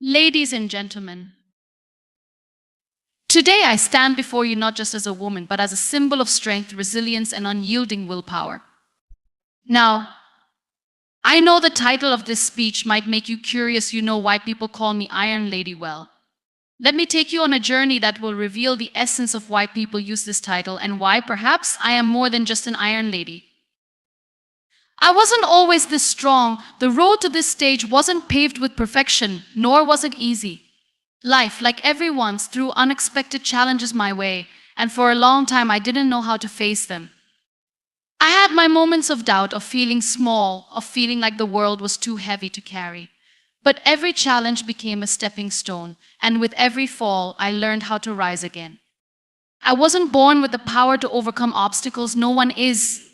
Ladies and gentlemen, today I stand before you not just as a woman, but as a symbol of strength, resilience, and unyielding willpower. Now, I know the title of this speech might make you curious. You know why people call me Iron Lady. Well, let me take you on a journey that will reveal the essence of why people use this title and why perhaps I am more than just an Iron Lady. I wasn't always this strong. The road to this stage wasn't paved with perfection, nor was it easy. Life, like everyone's, threw unexpected challenges my way, and for a long time I didn't know how to face them. I had my moments of doubt, of feeling small, of feeling like the world was too heavy to carry. But every challenge became a stepping stone, and with every fall, I learned how to rise again. I wasn't born with the power to overcome obstacles. No one is.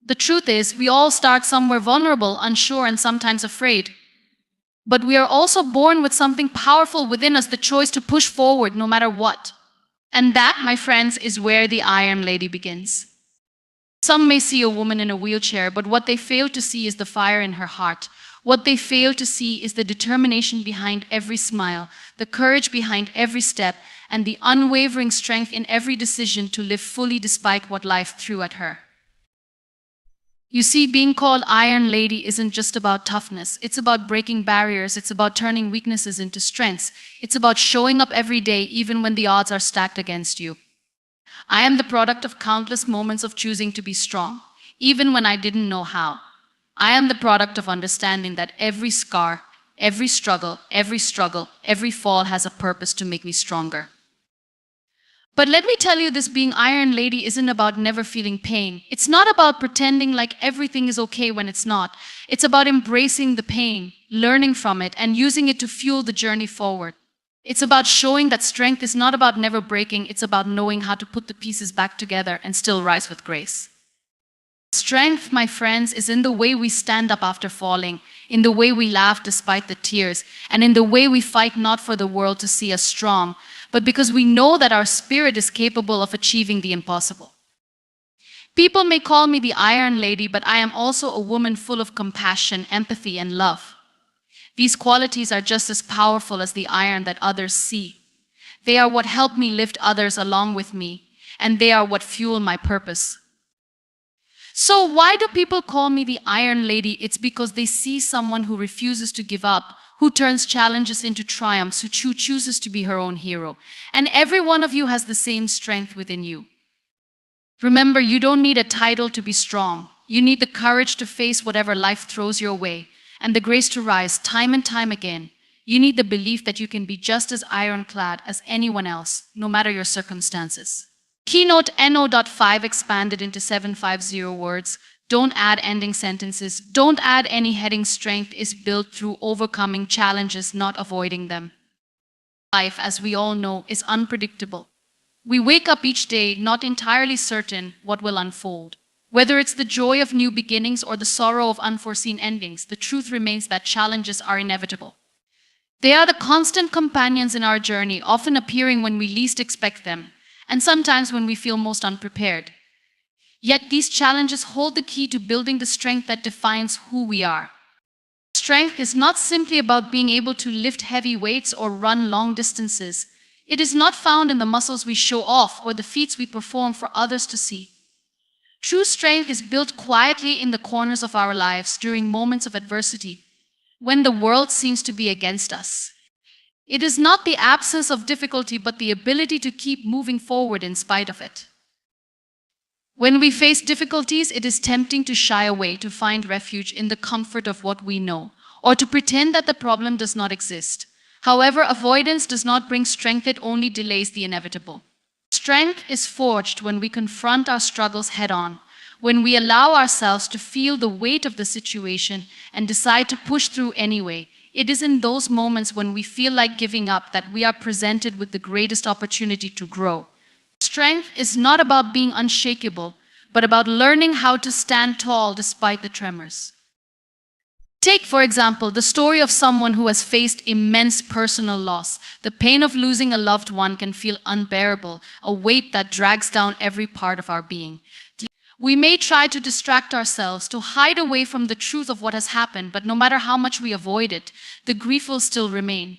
The truth is, we all start somewhere vulnerable, unsure, and sometimes afraid. But we are also born with something powerful within us, the choice to push forward no matter what. And that, my friends, is where the Iron Lady begins. Some may see a woman in a wheelchair, but what they fail to see is the fire in her heart. What they fail to see is the determination behind every smile, the courage behind every step, and the unwavering strength in every decision to live fully despite what life threw at her. You see, being called Iron Lady isn't just about toughness. It's about breaking barriers. It's about turning weaknesses into strengths. It's about showing up every day, even when the odds are stacked against you. I am the product of countless moments of choosing to be strong, even when I didn't know how. I am the product of understanding that every scar, every struggle, every fall has a purpose to make me stronger. But let me tell you, this being Iron Lady isn't about never feeling pain. It's not about pretending like everything is okay when it's not. It's about embracing the pain, learning from it, and using it to fuel the journey forward. It's about showing that strength is not about never breaking. It's about knowing how to put the pieces back together and still rise with grace. Strength, my friends, is in the way we stand up after falling, in the way we laugh despite the tears, and in the way we fight not for the world to see us strong, but because we know that our spirit is capable of achieving the impossible. People may call me the Iron Lady, but I am also a woman full of compassion, empathy, and love. These qualities are just as powerful as the iron that others see. They are what help me lift others along with me, and they are what fuel my purpose. So why do people call me the Iron Lady? It's because they see someone who refuses to give up, who turns challenges into triumphs, who chooses to be her own hero. And every one of you has the same strength within you. Remember, you don't need a title to be strong. You need the courage to face whatever life throws your way, and the grace to rise time and time again. You need the belief that you can be just as ironclad as anyone else, no matter your circumstances. Keynote NO.5 expanded into 750 words. Don't add ending sentences. Don't add any heading. Strength is built through overcoming challenges, not avoiding them. Life, as we all know, is unpredictable. We wake up each day not entirely certain what will unfold. Whether it's the joy of new beginnings or the sorrow of unforeseen endings, the truth remains that challenges are inevitable. They are the constant companions in our journey, often appearing when we least expect them, and sometimes when we feel most unprepared. Yet these challenges hold the key to building the strength that defines who we are. Strength is not simply about being able to lift heavy weights or run long distances. It is not found in the muscles we show off or the feats we perform for others to see. True strength is built quietly in the corners of our lives during moments of adversity, when the world seems to be against us. It is not the absence of difficulty, but the ability to keep moving forward in spite of it. When we face difficulties, it is tempting to shy away, to find refuge in the comfort of what we know, or to pretend that the problem does not exist. However, avoidance does not bring strength, it only delays the inevitable. Strength is forged when we confront our struggles head-on, when we allow ourselves to feel the weight of the situation and decide to push through anyway. It is in those moments when we feel like giving up that we are presented with the greatest opportunity to grow. Strength is not about being unshakable, but about learning how to stand tall despite the tremors. Take, for example, the story of someone who has faced immense personal loss. The pain of losing a loved one can feel unbearable, a weight that drags down every part of our being. We may try to distract ourselves, to hide away from the truth of what has happened, but no matter how much we avoid it, the grief will still remain.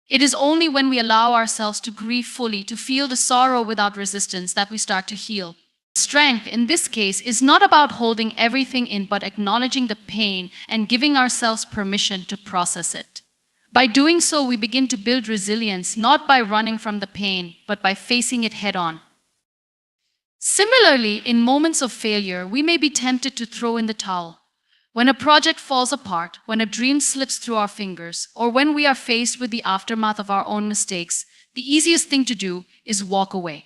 It is only when we allow ourselves to grieve fully, to feel the sorrow without resistance, that we start to heal. Strength, in this case, is not about holding everything in, but acknowledging the pain and giving ourselves permission to process it. By doing so, we begin to build resilience, not by running from the pain, but by facing it head-on. Similarly, in moments of failure, we may be tempted to throw in the towel. When a project falls apart, when a dream slips through our fingers, or when we are faced with the aftermath of our own mistakes, the easiest thing to do is walk away.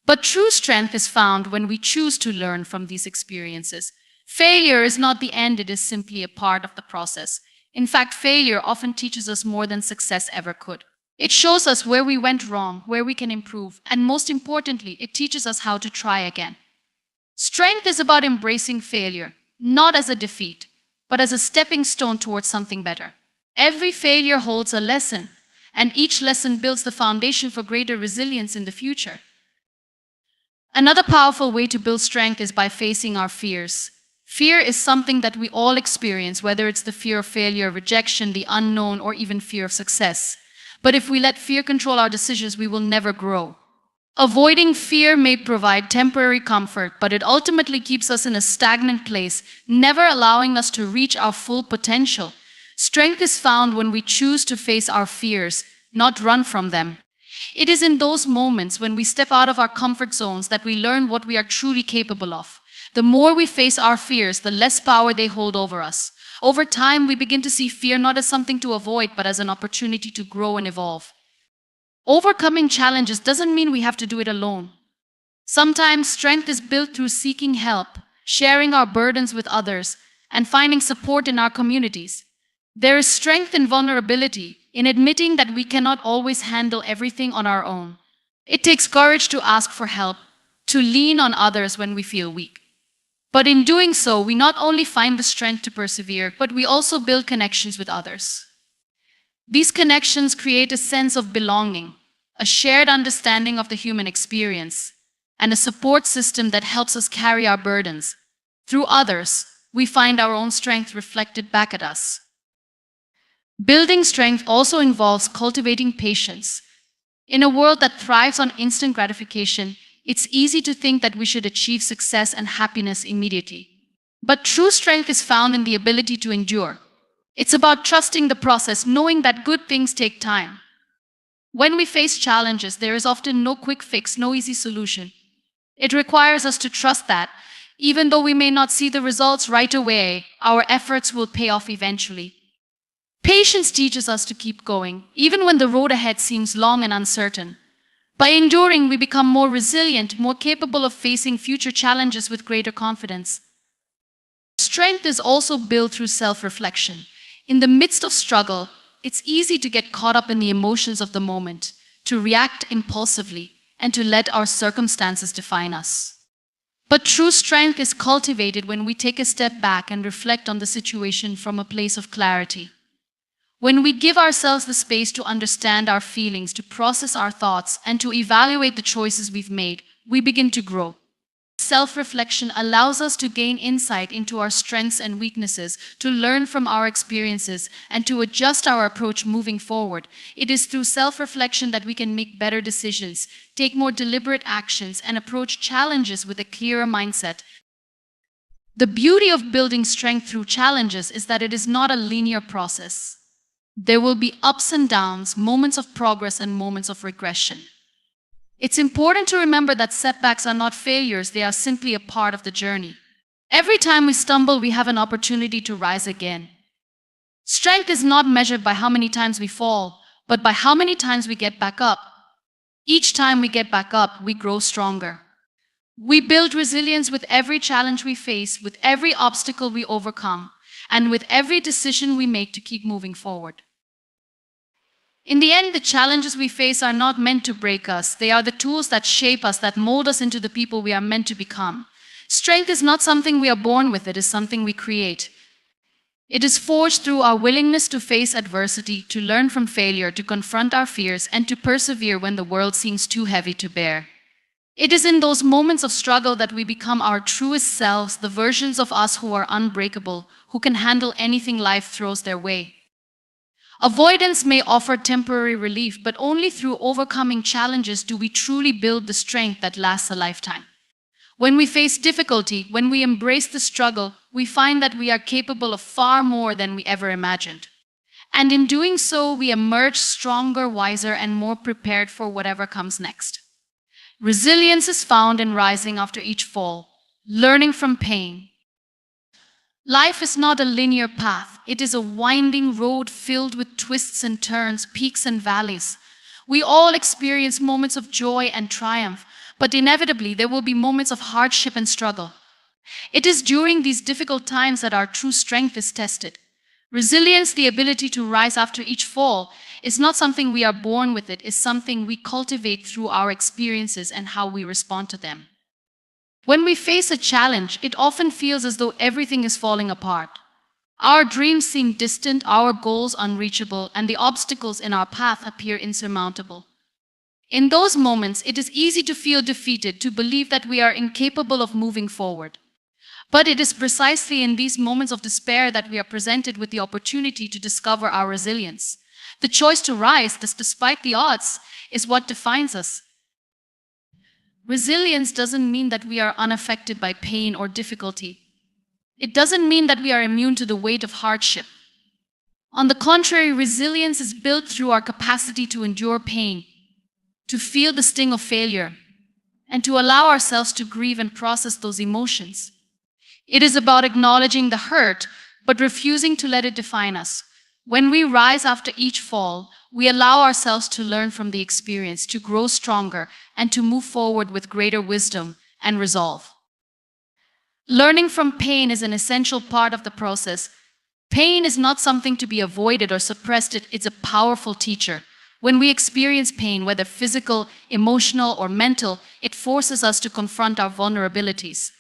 But true strength is found when we choose to learn from these experiences. Failure is not the end, it is simply a part of the process. In fact, failure often teaches us more than success ever could. It shows us where we went wrong, where we can improve, and most importantly, it teaches us how to try again. Strength is about embracing failure, not as a defeat, but as a stepping stone towards something better. Every failure holds a lesson, and each lesson builds the foundation for greater resilience in the future. Another powerful way to build strength is by facing our fears. Fear is something that we all experience, whether it's the fear of failure, rejection, the unknown, or even fear of success. But if we let fear control our decisions, we will never grow. Avoiding fear may provide temporary comfort, but it ultimately keeps us in a stagnant place, never allowing us to reach our full potential. Strength is found when we choose to face our fears, not run from them. It is in those moments when we step out of our comfort zones that we learn what we are truly capable of. The more we face our fears, the less power they hold over us. Over time, we begin to see fear not as something to avoid, but as an opportunity to grow and evolve. Overcoming challenges doesn't mean we have to do it alone. Sometimes strength is built through seeking help, sharing our burdens with others, and finding support in our communities. There is strength in vulnerability, in admitting that we cannot always handle everything on our own. It takes courage to ask for help, to lean on others when we feel weak. But in doing so, we not only find the strength to persevere, but we also build connections with others. These connections create a sense of belonging, a shared understanding of the human experience, and a support system that helps us carry our burdens. Through others, we find our own strength reflected back at us. Building strength also involves cultivating patience. In a world that thrives on instant gratification, it's easy to think that we should achieve success and happiness immediately. But true strength is found in the ability to endure. It's about trusting the process, knowing that good things take time. When we face challenges, there is often no quick fix, no easy solution. It requires us to trust that, even though we may not see the results right away, our efforts will pay off eventually. Patience teaches us to keep going, even when the road ahead seems long and uncertain. By enduring, we become more resilient, more capable of facing future challenges with greater confidence. Strength is also built through self-reflection. In the midst of struggle, it's easy to get caught up in the emotions of the moment, to react impulsively, and to let our circumstances define us. But true strength is cultivated when we take a step back and reflect on the situation from a place of clarity. When we give ourselves the space to understand our feelings, to process our thoughts, and to evaluate the choices we've made, we begin to grow. Self-reflection allows us to gain insight into our strengths and weaknesses, to learn from our experiences, and to adjust our approach moving forward. It is through self-reflection that we can make better decisions, take more deliberate actions, and approach challenges with a clearer mindset. The beauty of building strength through challenges is that it is not a linear process. There will be ups and downs, moments of progress and moments of regression. It's important to remember that setbacks are not failures, they are simply a part of the journey. Every time we stumble, we have an opportunity to rise again. Strength is not measured by how many times we fall, but by how many times we get back up. Each time we get back up, we grow stronger. We build resilience with every challenge we face, with every obstacle we overcome, and with every decision we make to keep moving forward. In the end, the challenges we face are not meant to break us. They are the tools that shape us, that mold us into the people we are meant to become. Strength is not something we are born with, it is something we create. It is forged through our willingness to face adversity, to learn from failure, to confront our fears, and to persevere when the world seems too heavy to bear. It is in those moments of struggle that we become our truest selves, the versions of us who are unbreakable, who can handle anything life throws their way. Avoidance may offer temporary relief, but only through overcoming challenges do we truly build the strength that lasts a lifetime. When we face difficulty, when we embrace the struggle, we find that we are capable of far more than we ever imagined. And in doing so, we emerge stronger, wiser, and more prepared for whatever comes next. Resilience is found in rising after each fall, learning from pain. Life is not a linear path. It is a winding road filled with twists and turns, peaks and valleys. We all experience moments of joy and triumph, but inevitably there will be moments of hardship and struggle. It is during these difficult times that our true strength is tested. Resilience, the ability to rise after each fall, is not something we are born with. It is something we cultivate through our experiences and how we respond to them. When we face a challenge, it often feels as though everything is falling apart. Our dreams seem distant, our goals unreachable, and the obstacles in our path appear insurmountable. In those moments, it is easy to feel defeated, to believe that we are incapable of moving forward. But it is precisely in these moments of despair that we are presented with the opportunity to discover our resilience. The choice to rise, despite the odds, is what defines us. Resilience doesn't mean that we are unaffected by pain or difficulty. It doesn't mean that we are immune to the weight of hardship. On the contrary, resilience is built through our capacity to endure pain, to feel the sting of failure, and to allow ourselves to grieve and process those emotions. It is about acknowledging the hurt, but refusing to let it define us. When we rise after each fall, we allow ourselves to learn from the experience, to grow stronger, and to move forward with greater wisdom and resolve. Learning from pain is an essential part of the process. Pain is not something to be avoided or suppressed. It's a powerful teacher. When we experience pain, whether physical, emotional, or mental, it forces us to confront our vulnerabilities.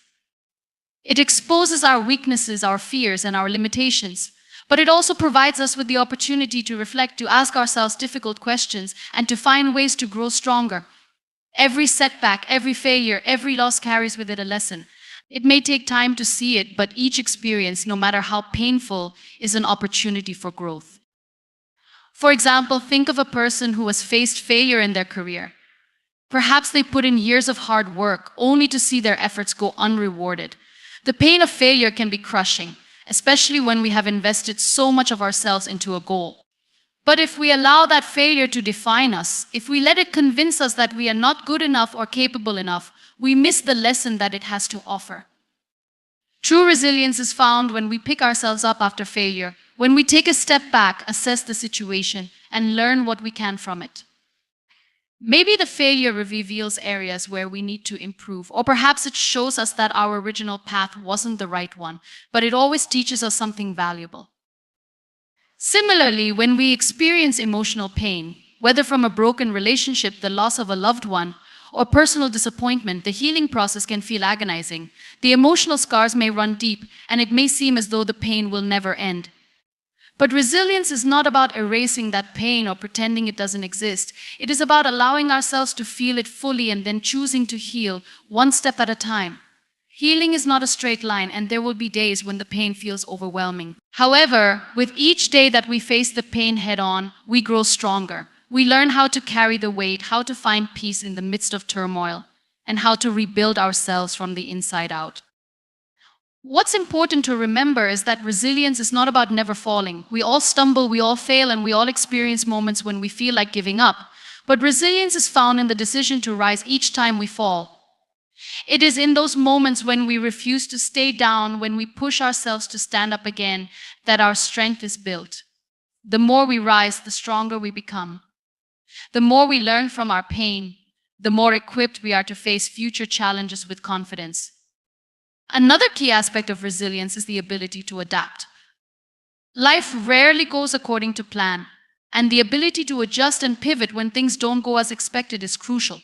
It exposes our weaknesses, our fears, and our limitations. But it also provides us with the opportunity to reflect, to ask ourselves difficult questions, and to find ways to grow stronger. Every setback, every failure, every loss carries with it a lesson. It may take time to see it, but each experience, no matter how painful, is an opportunity for growth. For example, think of a person who has faced failure in their career. Perhaps they put in years of hard work only to see their efforts go unrewarded. The pain of failure can be crushing, especially when we have invested so much of ourselves into a goal. But if we allow that failure to define us, if we let it convince us that we are not good enough or capable enough, we miss the lesson that it has to offer. True resilience is found when we pick ourselves up after failure, when we take a step back, assess the situation, and learn what we can from it. Maybe the failure reveals areas where we need to improve, or perhaps it shows us that our original path wasn't the right one, but it always teaches us something valuable. Similarly, when we experience emotional pain, whether from a broken relationship, the loss of a loved one, or personal disappointment, the healing process can feel agonizing. The emotional scars may run deep, and it may seem as though the pain will never end. But resilience is not about erasing that pain or pretending it doesn't exist. It is about allowing ourselves to feel it fully and then choosing to heal one step at a time. Healing is not a straight line, and there will be days when the pain feels overwhelming. However, with each day that we face the pain head-on, we grow stronger. We learn how to carry the weight, how to find peace in the midst of turmoil, and how to rebuild ourselves from the inside out. What's important to remember is that resilience is not about never falling. We all stumble, we all fail, and we all experience moments when we feel like giving up. But resilience is found in the decision to rise each time we fall. It is in those moments when we refuse to stay down, when we push ourselves to stand up again, that our strength is built. The more we rise, the stronger we become. The more we learn from our pain, the more equipped we are to face future challenges with confidence. Another key aspect of resilience is the ability to adapt. Life rarely goes according to plan, and the ability to adjust and pivot when things don't go as expected is crucial.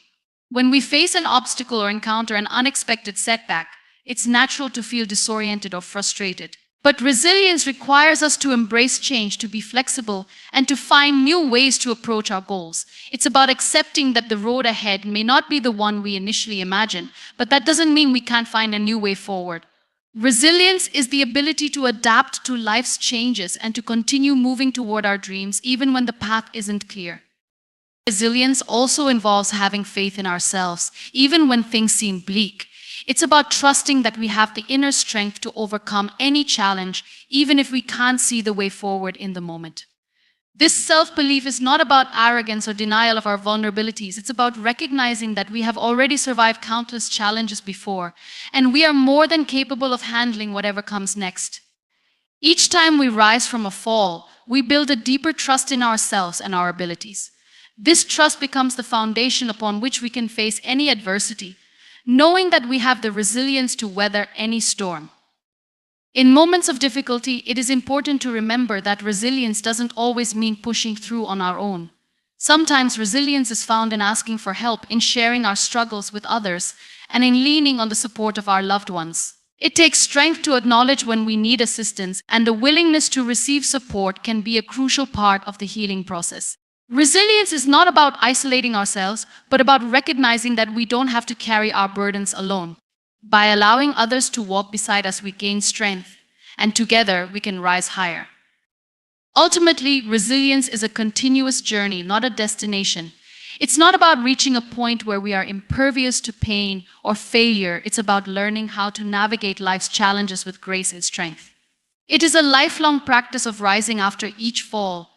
When we face an obstacle or encounter an unexpected setback, it's natural to feel disoriented or frustrated. But resilience requires us to embrace change, to be flexible, and to find new ways to approach our goals. It's about accepting that the road ahead may not be the one we initially imagined, but that doesn't mean we can't find a new way forward. Resilience is the ability to adapt to life's changes and to continue moving toward our dreams even when the path isn't clear. Resilience also involves having faith in ourselves, even when things seem bleak. It's about trusting that we have the inner strength to overcome any challenge, even if we can't see the way forward in the moment. This self-belief is not about arrogance or denial of our vulnerabilities. It's about recognizing that we have already survived countless challenges before, and we are more than capable of handling whatever comes next. Each time we rise from a fall, we build a deeper trust in ourselves and our abilities. This trust becomes the foundation upon which we can face any adversity, knowing that we have the resilience to weather any storm. In moments of difficulty, it is important to remember that resilience doesn't always mean pushing through on our own. Sometimes resilience is found in asking for help, in sharing our struggles with others, and in leaning on the support of our loved ones. It takes strength to acknowledge when we need assistance, and the willingness to receive support can be a crucial part of the healing process. Resilience is not about isolating ourselves, but about recognizing that we don't have to carry our burdens alone. By allowing others to walk beside us, we gain strength, and together we can rise higher. Ultimately, resilience is a continuous journey, not a destination. It's not about reaching a point where we are impervious to pain or failure. It's about learning how to navigate life's challenges with grace and strength. It is a lifelong practice of rising after each fall,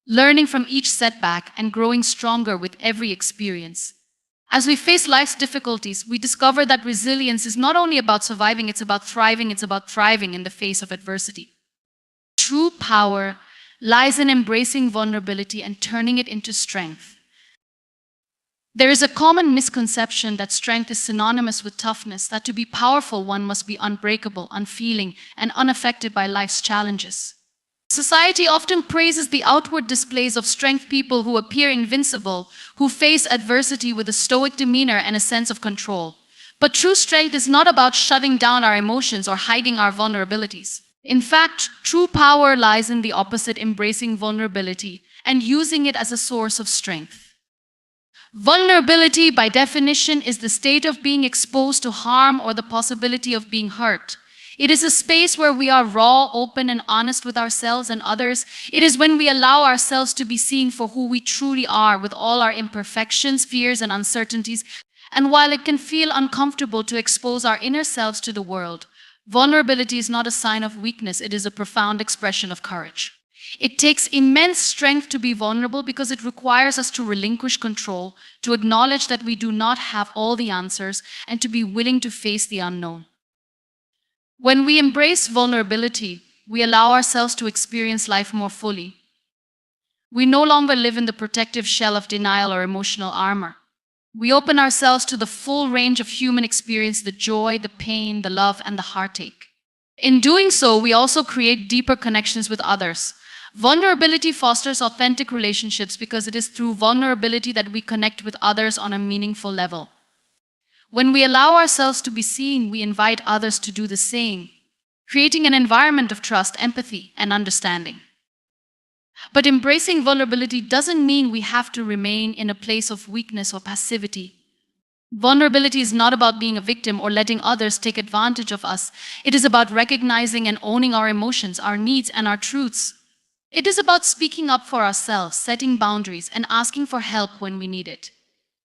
learning from each setback, and growing stronger with every experience. As we face life's difficulties, we discover that resilience is not only about surviving, it's about thriving in the face of adversity. True power lies in embracing vulnerability and turning it into strength. There is a common misconception that strength is synonymous with toughness, that to be powerful one must be unbreakable, unfeeling, and unaffected by life's challenges. Society often praises the outward displays of strength, people who appear invincible, who face adversity with a stoic demeanor and a sense of control. But true strength is not about shutting down our emotions or hiding our vulnerabilities. In fact, true power lies in the opposite, embracing vulnerability and using it as a source of strength. Vulnerability, by definition, is the state of being exposed to harm or the possibility of being hurt. It is a space where we are raw, open, and honest with ourselves and others. It is when we allow ourselves to be seen for who we truly are, with all our imperfections, fears, and uncertainties. And while it can feel uncomfortable to expose our inner selves to the world, vulnerability is not a sign of weakness. It is a profound expression of courage. It takes immense strength to be vulnerable because it requires us to relinquish control, to acknowledge that we do not have all the answers, and to be willing to face the unknown. When we embrace vulnerability, we allow ourselves to experience life more fully. We no longer live in the protective shell of denial or emotional armor. We open ourselves to the full range of human experience, the joy, the pain, the love, and the heartache. In doing so, we also create deeper connections with others. Vulnerability fosters authentic relationships because it is through vulnerability that we connect with others on a meaningful level. When we allow ourselves to be seen, we invite others to do the same, creating an environment of trust, empathy, and understanding. But embracing vulnerability doesn't mean we have to remain in a place of weakness or passivity. Vulnerability is not about being a victim or letting others take advantage of us. It is about recognizing and owning our emotions, our needs, and our truths. It is about speaking up for ourselves, setting boundaries, and asking for help when we need it.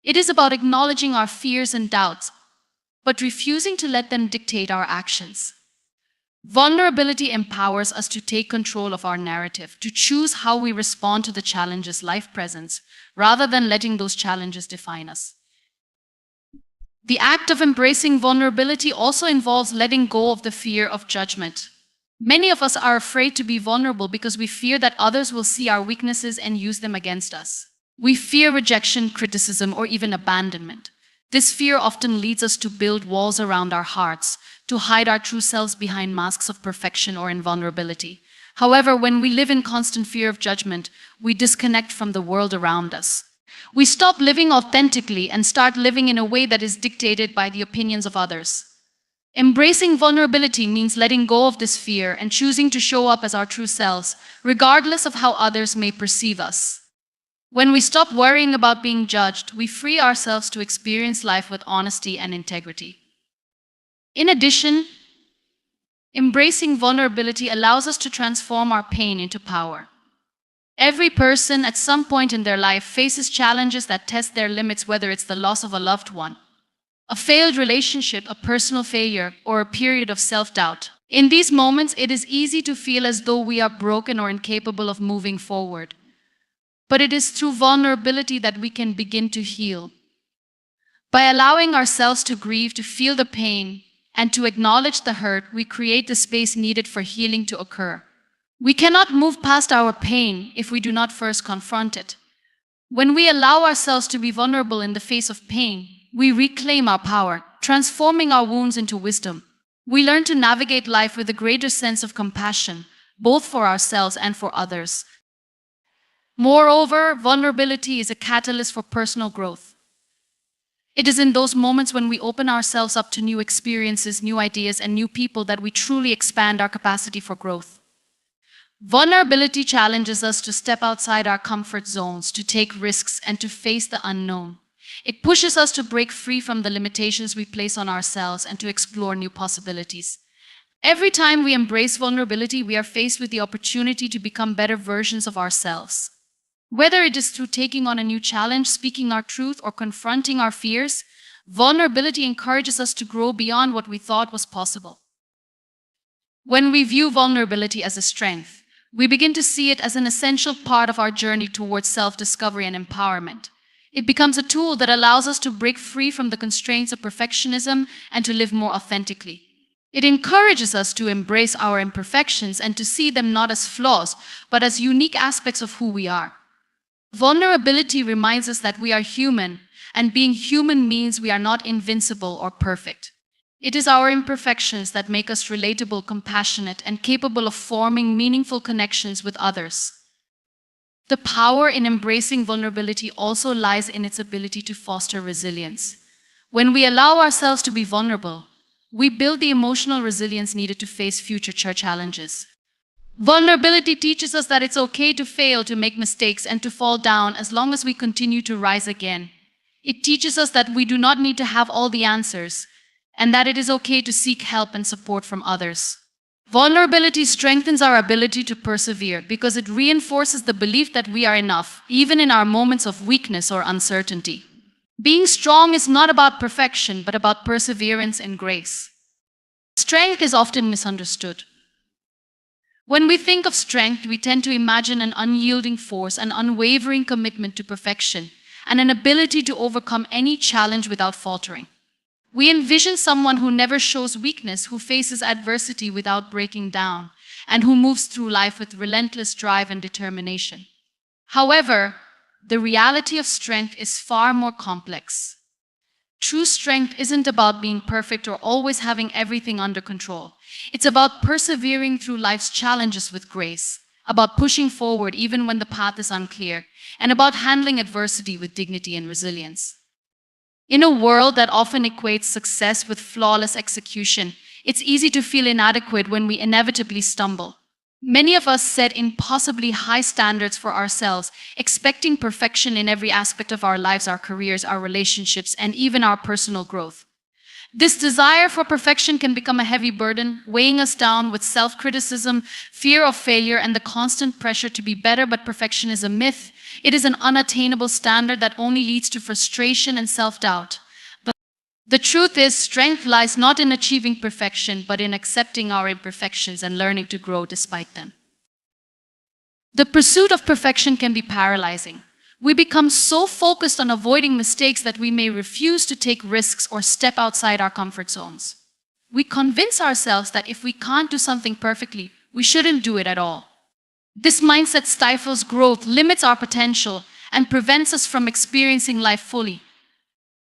It is about acknowledging our fears and doubts, but refusing to let them dictate our actions. Vulnerability empowers us to take control of our narrative, to choose how we respond to the challenges life presents, rather than letting those challenges define us. The act of embracing vulnerability also involves letting go of the fear of judgment. Many of us are afraid to be vulnerable because we fear that others will see our weaknesses and use them against us. We fear rejection, criticism, or even abandonment. This fear often leads us to build walls around our hearts, to hide our true selves behind masks of perfection or invulnerability. However, when we live in constant fear of judgment, we disconnect from the world around us. We stop living authentically and start living in a way that is dictated by the opinions of others. Embracing vulnerability means letting go of this fear and choosing to show up as our true selves, regardless of how others may perceive us. When we stop worrying about being judged, we free ourselves to experience life with honesty and integrity. In addition, embracing vulnerability allows us to transform our pain into power. Every person at some point in their life faces challenges that test their limits, whether it's the loss of a loved one, a failed relationship, a personal failure, or a period of self-doubt. In these moments, it is easy to feel as though we are broken or incapable of moving forward. But it is through vulnerability that we can begin to heal. By allowing ourselves to grieve, to feel the pain, and to acknowledge the hurt, we create the space needed for healing to occur. We cannot move past our pain if we do not first confront it. When we allow ourselves to be vulnerable in the face of pain, we reclaim our power, transforming our wounds into wisdom. We learn to navigate life with a greater sense of compassion, both for ourselves and for others. Moreover, vulnerability is a catalyst for personal growth. It is in those moments when we open ourselves up to new experiences, new ideas, and new people that we truly expand our capacity for growth. Vulnerability challenges us to step outside our comfort zones, to take risks, and to face the unknown. It pushes us to break free from the limitations we place on ourselves and to explore new possibilities. Every time we embrace vulnerability, we are faced with the opportunity to become better versions of ourselves. Whether it is through taking on a new challenge, speaking our truth, or confronting our fears, vulnerability encourages us to grow beyond what we thought was possible. When we view vulnerability as a strength, we begin to see it as an essential part of our journey towards self-discovery and empowerment. It becomes a tool that allows us to break free from the constraints of perfectionism and to live more authentically. It encourages us to embrace our imperfections and to see them not as flaws, but as unique aspects of who we are. Vulnerability reminds us that we are human, and being human means we are not invincible or perfect. It is our imperfections that make us relatable, compassionate, and capable of forming meaningful connections with others. The power in embracing vulnerability also lies in its ability to foster resilience. When we allow ourselves to be vulnerable, we build the emotional resilience needed to face future challenges. Vulnerability teaches us that it's okay to fail, to make mistakes, and to fall down as long as we continue to rise again. It teaches us that we do not need to have all the answers, and that it is okay to seek help and support from others. Vulnerability strengthens our ability to persevere because it reinforces the belief that we are enough, even in our moments of weakness or uncertainty. Being strong is not about perfection, but about perseverance and grace. Strength is often misunderstood. When we think of strength, we tend to imagine an unyielding force, an unwavering commitment to perfection, and an ability to overcome any challenge without faltering. We envision someone who never shows weakness, who faces adversity without breaking down, and who moves through life with relentless drive and determination. However, the reality of strength is far more complex. True strength isn't about being perfect or always having everything under control. It's about persevering through life's challenges with grace, about pushing forward even when the path is unclear, and about handling adversity with dignity and resilience. In a world that often equates success with flawless execution, it's easy to feel inadequate when we inevitably stumble. Many of us set impossibly high standards for ourselves, expecting perfection in every aspect of our lives, our careers, our relationships, and even our personal growth. This desire for perfection can become a heavy burden, weighing us down with self-criticism, fear of failure, and the constant pressure to be better. But perfection is a myth. It is an unattainable standard that only leads to frustration and self-doubt. But the truth is, strength lies not in achieving perfection, but in accepting our imperfections and learning to grow despite them. The pursuit of perfection can be paralyzing. We become so focused on avoiding mistakes that we may refuse to take risks or step outside our comfort zones. We convince ourselves that if we can't do something perfectly, we shouldn't do it at all. This mindset stifles growth, limits our potential, and prevents us from experiencing life fully.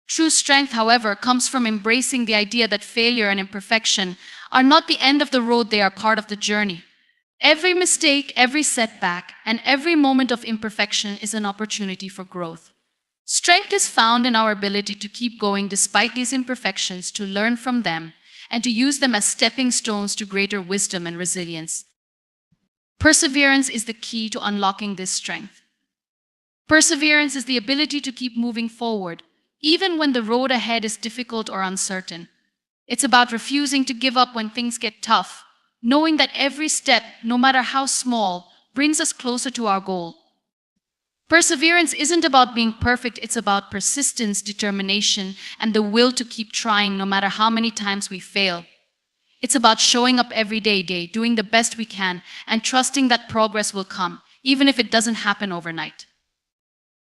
True strength, however, comes from embracing the idea that failure and imperfection are not the end of the road, they are part of the journey. Every mistake, every setback, and every moment of imperfection is an opportunity for growth. Strength is found in our ability to keep going despite these imperfections, to learn from them, and to use them as stepping stones to greater wisdom and resilience. Perseverance is the key to unlocking this strength. Perseverance is the ability to keep moving forward, even when the road ahead is difficult or uncertain. It's about refusing to give up when things get tough, knowing that every step, no matter how small, brings us closer to our goal. Perseverance isn't about being perfect, it's about persistence, determination, and the will to keep trying no matter how many times we fail. It's about showing up every day, doing the best we can, and trusting that progress will come, even if it doesn't happen overnight.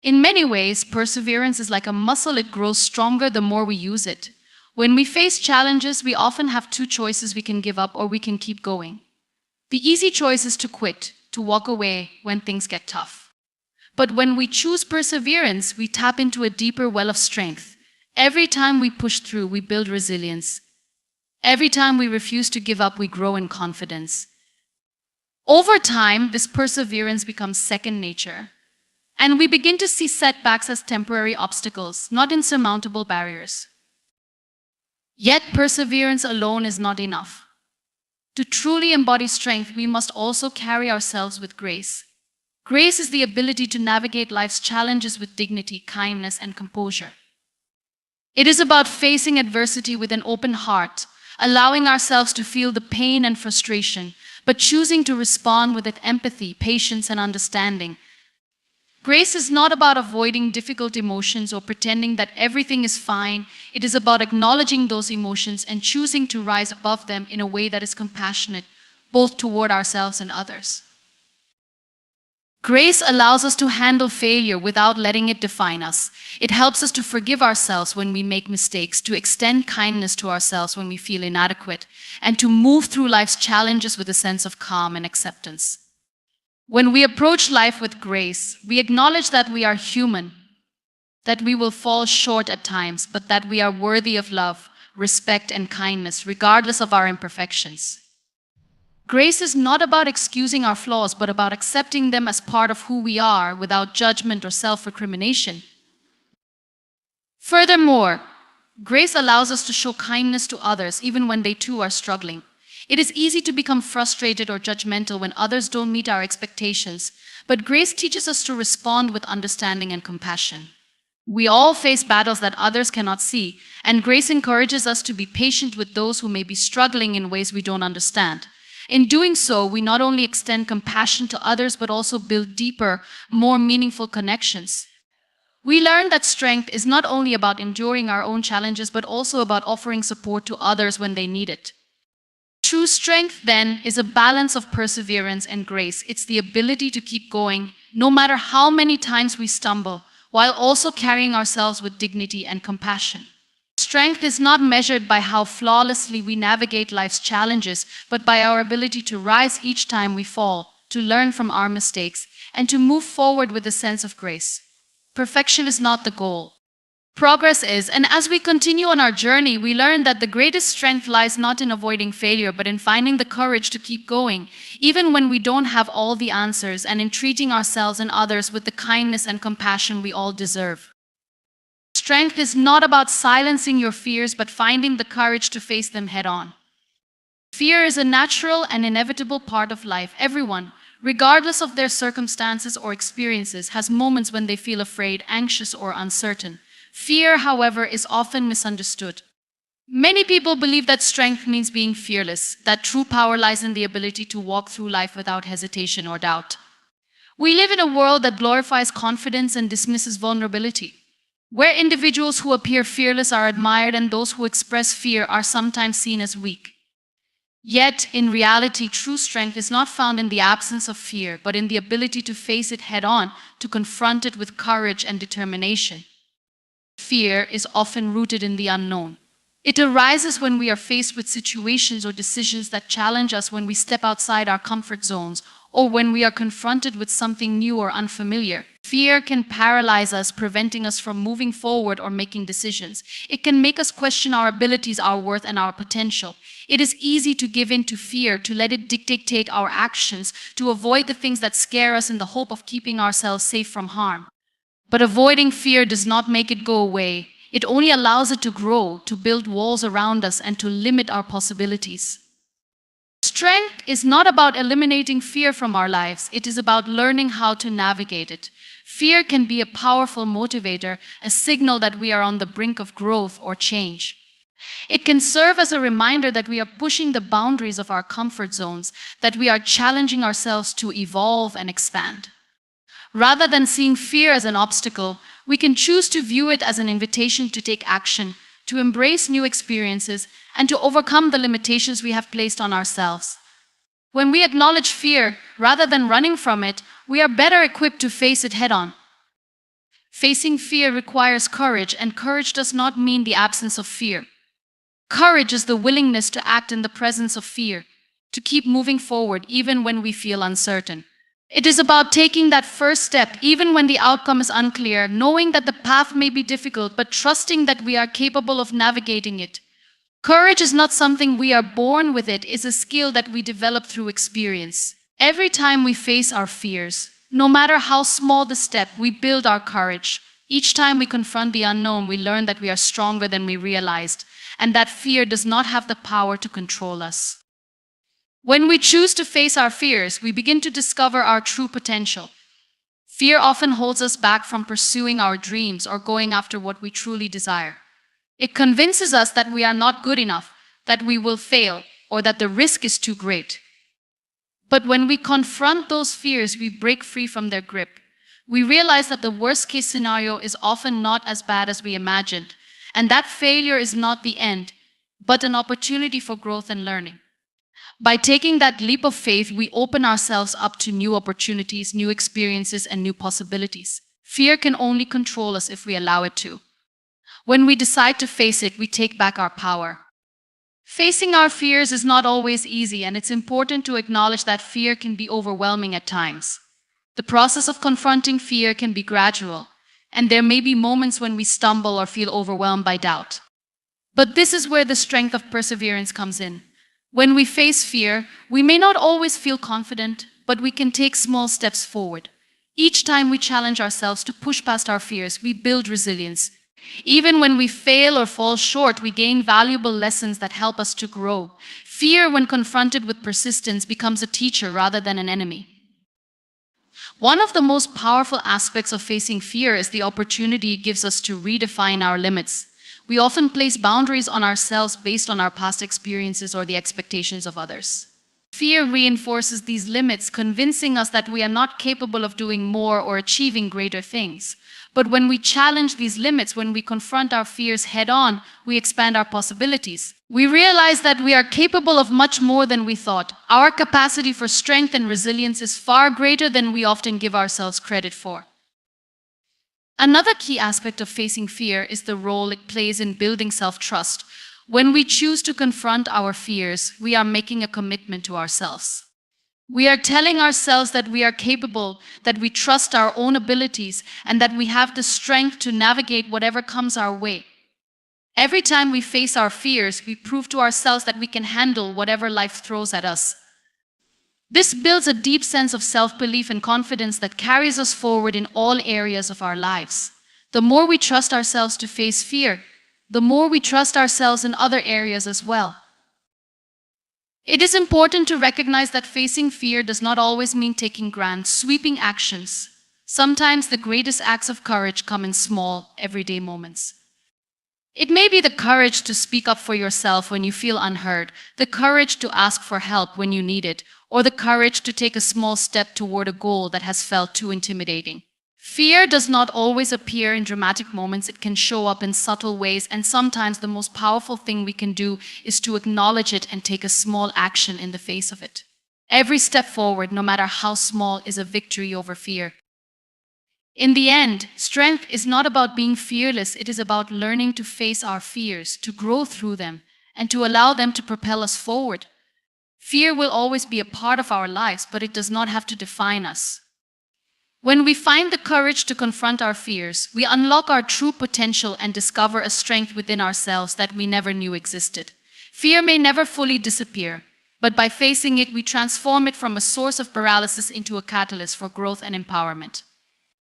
In many ways, perseverance is like a muscle. It grows stronger the more we use it. When we face challenges, we often have two choices: we can give up or we can keep going. The easy choice is to quit, to walk away when things get tough. But when we choose perseverance, we tap into a deeper well of strength. Every time we push through, we build resilience. Every time we refuse to give up, we grow in confidence. Over time, this perseverance becomes second nature, and we begin to see setbacks as temporary obstacles, not insurmountable barriers. Yet perseverance alone is not enough. To truly embody strength, we must also carry ourselves with grace. Grace is the ability to navigate life's challenges with dignity, kindness, and composure. It is about facing adversity with an open heart, allowing ourselves to feel the pain and frustration, but choosing to respond with empathy, patience, and understanding. Grace is not about avoiding difficult emotions or pretending that everything is fine. It is about acknowledging those emotions and choosing to rise above them in a way that is compassionate, both toward ourselves and others. Grace allows us to handle failure without letting it define us. It helps us to forgive ourselves when we make mistakes, to extend kindness to ourselves when we feel inadequate, and to move through life's challenges with a sense of calm and acceptance. When we approach life with grace, we acknowledge that we are human, that we will fall short at times, but that we are worthy of love, respect, and kindness, regardless of our imperfections. Grace is not about excusing our flaws, but about accepting them as part of who we are without judgment or self-recrimination. Furthermore, grace allows us to show kindness to others even when they too are struggling. It is easy to become frustrated or judgmental when others don't meet our expectations, but grace teaches us to respond with understanding and compassion. We all face battles that others cannot see, and grace encourages us to be patient with those who may be struggling in ways we don't understand. In doing so, we not only extend compassion to others, but also build deeper, more meaningful connections. We learn that strength is not only about enduring our own challenges, but also about offering support to others when they need it. True strength, then, is a balance of perseverance and grace. It's the ability to keep going, no matter how many times we stumble, while also carrying ourselves with dignity and compassion. Strength is not measured by how flawlessly we navigate life's challenges, but by our ability to rise each time we fall, to learn from our mistakes, and to move forward with a sense of grace. Perfection is not the goal. Progress is, and as we continue on our journey, we learn that the greatest strength lies not in avoiding failure, but in finding the courage to keep going, even when we don't have all the answers, and in treating ourselves and others with the kindness and compassion we all deserve. Strength is not about silencing your fears, but finding the courage to face them head on. Fear is a natural and inevitable part of life. Everyone, regardless of their circumstances or experiences, has moments when they feel afraid, anxious, or uncertain. Fear, however, is often misunderstood. Many people believe that strength means being fearless, that true power lies in the ability to walk through life without hesitation or doubt. We live in a world that glorifies confidence and dismisses vulnerability, where individuals who appear fearless are admired and those who express fear are sometimes seen as weak. Yet, in reality, true strength is not found in the absence of fear, but in the ability to face it head on, to confront it with courage and determination. Fear is often rooted in the unknown. It arises when we are faced with situations or decisions that challenge us, when we step outside our comfort zones, or when we are confronted with something new or unfamiliar. Fear can paralyze us, preventing us from moving forward or making decisions. It can make us question our abilities, our worth, and our potential. It is easy to give in to fear, to let it dictate our actions, to avoid the things that scare us in the hope of keeping ourselves safe from harm. But avoiding fear does not make it go away. It only allows it to grow, to build walls around us, and to limit our possibilities. Strength is not about eliminating fear from our lives. It is about learning how to navigate it. Fear can be a powerful motivator, a signal that we are on the brink of growth or change. It can serve as a reminder that we are pushing the boundaries of our comfort zones, that we are challenging ourselves to evolve and expand. Rather than seeing fear as an obstacle, we can choose to view it as an invitation to take action, to embrace new experiences, and to overcome the limitations we have placed on ourselves. When we acknowledge fear, rather than running from it, we are better equipped to face it head-on. Facing fear requires courage, and courage does not mean the absence of fear. Courage is the willingness to act in the presence of fear, to keep moving forward even when we feel uncertain. It is about taking that first step even when the outcome is unclear, knowing that the path may be difficult, but trusting that we are capable of navigating it. Courage is not something we are born with, it is a skill that we develop through experience. Every time we face our fears, no matter how small the step, we build our courage. Each time we confront the unknown, we learn that we are stronger than we realized, and that fear does not have the power to control us. When we choose to face our fears, we begin to discover our true potential. Fear often holds us back from pursuing our dreams or going after what we truly desire. It convinces us that we are not good enough, that we will fail, or that the risk is too great. But when we confront those fears, we break free from their grip. We realize that the worst-case scenario is often not as bad as we imagined, and that failure is not the end, but an opportunity for growth and learning. By taking that leap of faith, we open ourselves up to new opportunities, new experiences, and new possibilities. Fear can only control us if we allow it to. When we decide to face it, we take back our power. Facing our fears is not always easy, and it's important to acknowledge that fear can be overwhelming at times. The process of confronting fear can be gradual, and there may be moments when we stumble or feel overwhelmed by doubt. But this is where the strength of perseverance comes in. When we face fear, we may not always feel confident, but we can take small steps forward. Each time we challenge ourselves to push past our fears, we build resilience. Even when we fail or fall short, we gain valuable lessons that help us to grow. Fear, when confronted with persistence, becomes a teacher rather than an enemy. One of the most powerful aspects of facing fear is the opportunity it gives us to redefine our limits. We often place boundaries on ourselves based on our past experiences or the expectations of others. Fear reinforces these limits, convincing us that we are not capable of doing more or achieving greater things. But when we challenge these limits, when we confront our fears head-on, we expand our possibilities. We realize that we are capable of much more than we thought. Our capacity for strength and resilience is far greater than we often give ourselves credit for. Another key aspect of facing fear is the role it plays in building self-trust. When we choose to confront our fears, we are making a commitment to ourselves. We are telling ourselves that we are capable, that we trust our own abilities, and that we have the strength to navigate whatever comes our way. Every time we face our fears, we prove to ourselves that we can handle whatever life throws at us. This builds a deep sense of self-belief and confidence that carries us forward in all areas of our lives. The more we trust ourselves to face fear, the more we trust ourselves in other areas as well. It is important to recognize that facing fear does not always mean taking grand, sweeping actions. Sometimes the greatest acts of courage come in small, everyday moments. It may be the courage to speak up for yourself when you feel unheard, the courage to ask for help when you need it, or the courage to take a small step toward a goal that has felt too intimidating. Fear does not always appear in dramatic moments. It can show up in subtle ways, and sometimes the most powerful thing we can do is to acknowledge it and take a small action in the face of it. Every step forward, no matter how small, is a victory over fear. In the end, strength is not about being fearless. It is about learning to face our fears, to grow through them, and to allow them to propel us forward. Fear will always be a part of our lives, but it does not have to define us. When we find the courage to confront our fears, we unlock our true potential and discover a strength within ourselves that we never knew existed. Fear may never fully disappear, but by facing it, we transform it from a source of paralysis into a catalyst for growth and empowerment.